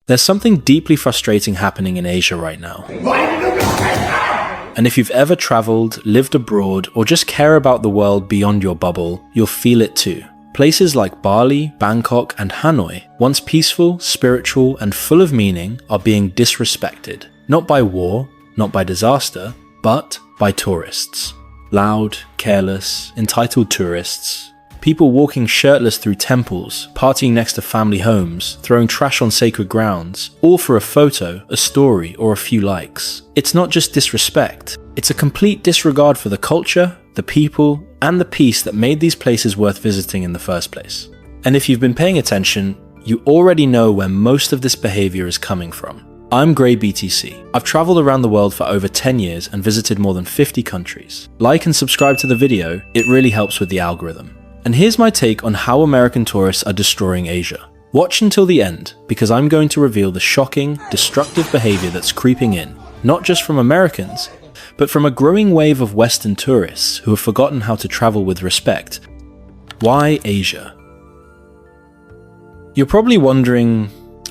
There's something deeply frustrating happening in Asia right now. And if you've ever traveled, lived abroad, or just care about the world beyond your bubble, you'll feel it too. Places like Bali, Bangkok, and Hanoi, once peaceful, spiritual, and full of meaning, are being disrespected. Not by war, not by disaster, but by tourists. Loud, careless, entitled tourists. People walking shirtless through temples, partying next to family homes, throwing trash on sacred grounds, all for a photo, a story, or a few likes. It's not just disrespect, it's a complete disregard for the culture, the people, and the peace that made these places worth visiting in the first place. And if you've been paying attention, you already know where most of this behavior is coming from. I'm greyBTC. I've traveled around the world for over 10 years and visited more than 50 countries. Like and subscribe to the video, it really helps with the algorithm. And here's my take on how American tourists are destroying Asia. Watch until the end, because I'm going to reveal the shocking, destructive behavior that's creeping in, not just from Americans, but from a growing wave of Western tourists who have forgotten how to travel with respect. Why Asia? You're probably wondering,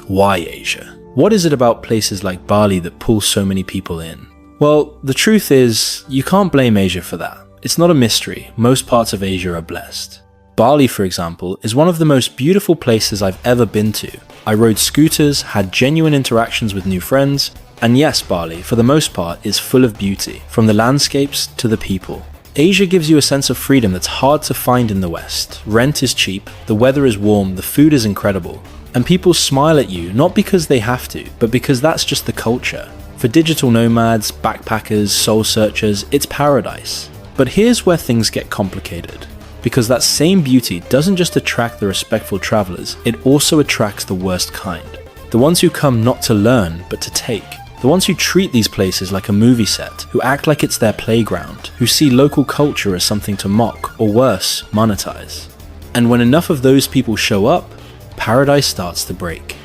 why Asia? What is it about places like Bali that pulls so many people in? Well, the truth is, you can't blame Asia for that. It's not a mystery, most parts of Asia are blessed. Bali, for example, is one of the most beautiful places I've ever been to. I rode scooters, had genuine interactions with new friends, and yes, Bali, for the most part, is full of beauty, from the landscapes to the people. Asia gives you a sense of freedom that's hard to find in the West. Rent is cheap, the weather is warm, the food is incredible, and people smile at you not because they have to, but because that's just the culture. For digital nomads, backpackers, soul searchers, it's paradise. But here's where things get complicated. Because that same beauty doesn't just attract the respectful travelers, it also attracts the worst kind. The ones who come not to learn, but to take. The ones who treat these places like a movie set, who act like it's their playground, who see local culture as something to mock, or worse, monetize. And when enough of those people show up, paradise starts to break.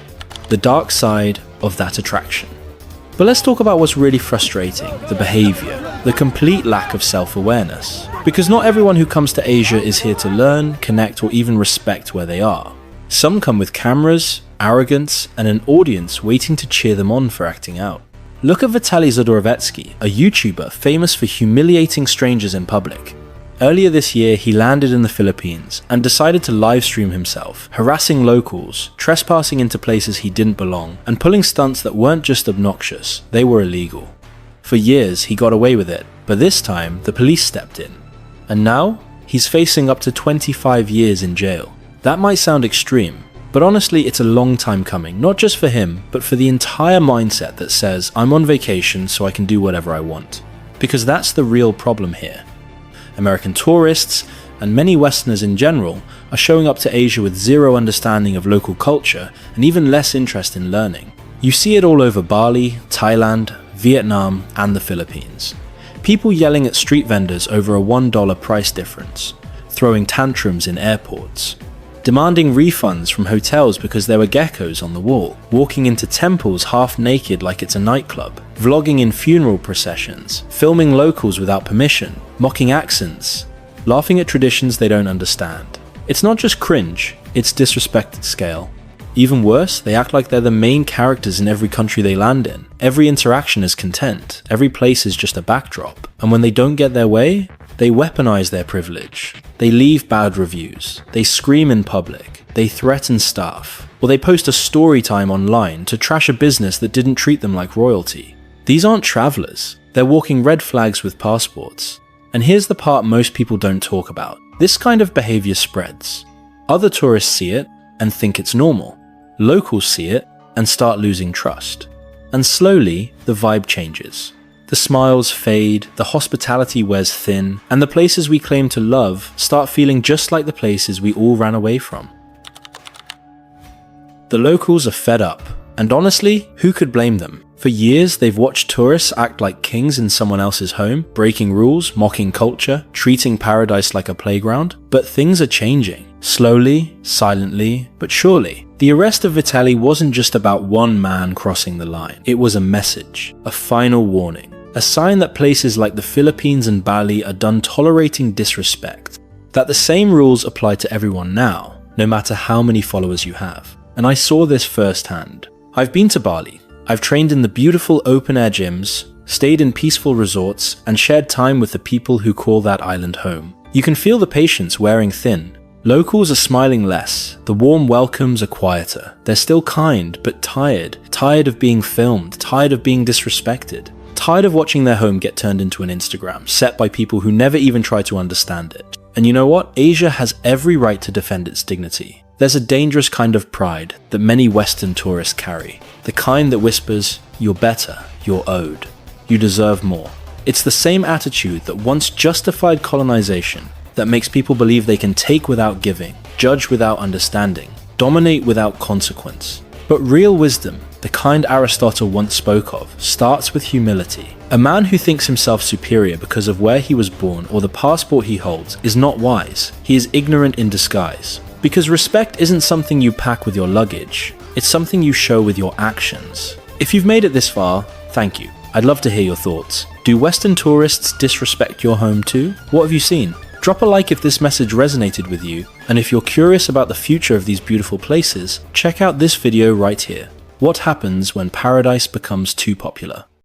The dark side of that attraction. But let's talk about what's really frustrating, the behavior, the complete lack of self-awareness. Because not everyone who comes to Asia is here to learn, connect, or even respect where they are. Some come with cameras, arrogance, and an audience waiting to cheer them on for acting out. Look at Vitaly Zadorovetsky, a YouTuber famous for humiliating strangers in public. Earlier this year, he landed in the Philippines and decided to livestream himself, harassing locals, trespassing into places he didn't belong, and pulling stunts that weren't just obnoxious, they were illegal. For years, he got away with it, but this time, the police stepped in. And now, he's facing up to 25 years in jail. That might sound extreme, but honestly, it's a long time coming, not just for him, but for the entire mindset that says, I'm on vacation so I can do whatever I want. Because that's the real problem here. American tourists, and many Westerners in general, are showing up to Asia with zero understanding of local culture and even less interest in learning. You see it all over Bali, Thailand, Vietnam, and the Philippines. People yelling at street vendors over a $1 price difference, throwing tantrums in airports, demanding refunds from hotels because there were geckos on the wall, walking into temples half naked like it's a nightclub, vlogging in funeral processions, filming locals without permission, mocking accents, laughing at traditions they don't understand. It's not just cringe, it's disrespect at scale. Even worse, they act like they're the main characters in every country they land in. Every interaction is content, every place is just a backdrop, and when they don't get their way, they weaponize their privilege. They leave bad reviews, they scream in public, they threaten staff, or they post a story time online to trash a business that didn't treat them like royalty. These aren't travelers, they're walking red flags with passports. And here's the part most people don't talk about. This kind of behavior spreads. Other tourists see it and think it's normal. Locals see it and start losing trust. And slowly, the vibe changes. The smiles fade, the hospitality wears thin, and the places we claim to love start feeling just like the places we all ran away from. The locals are fed up, and honestly, who could blame them? For years, they've watched tourists act like kings in someone else's home, breaking rules, mocking culture, treating paradise like a playground. But things are changing. Slowly, silently, but surely. The arrest of Vitaly wasn't just about one man crossing the line. It was a message, a final warning, a sign that places like the Philippines and Bali are done tolerating disrespect. That the same rules apply to everyone now, no matter how many followers you have. And I saw this firsthand. I've been to Bali. I've trained in the beautiful open-air gyms, stayed in peaceful resorts, and shared time with the people who call that island home. You can feel the patience wearing thin. Locals are smiling less, the warm welcomes are quieter. They're still kind, but tired of being filmed, tired of being disrespected, tired of watching their home get turned into an Instagram, set by people who never even try to understand it. And you know what? Asia has every right to defend its dignity. There's a dangerous kind of pride that many Western tourists carry, the kind that whispers, "You're better, you're owed, you deserve more." It's the same attitude that once justified colonization, that makes people believe they can take without giving, judge without understanding, dominate without consequence. But real wisdom, the kind Aristotle once spoke of, starts with humility. A man who thinks himself superior because of where he was born or the passport he holds is not wise. He is ignorant in disguise. Because respect isn't something you pack with your luggage, it's something you show with your actions. If you've made it this far, thank you. I'd love to hear your thoughts. Do Western tourists disrespect your home too? What have you seen? Drop a like if this message resonated with you, and if you're curious about the future of these beautiful places, check out this video right here. What happens when paradise becomes too popular?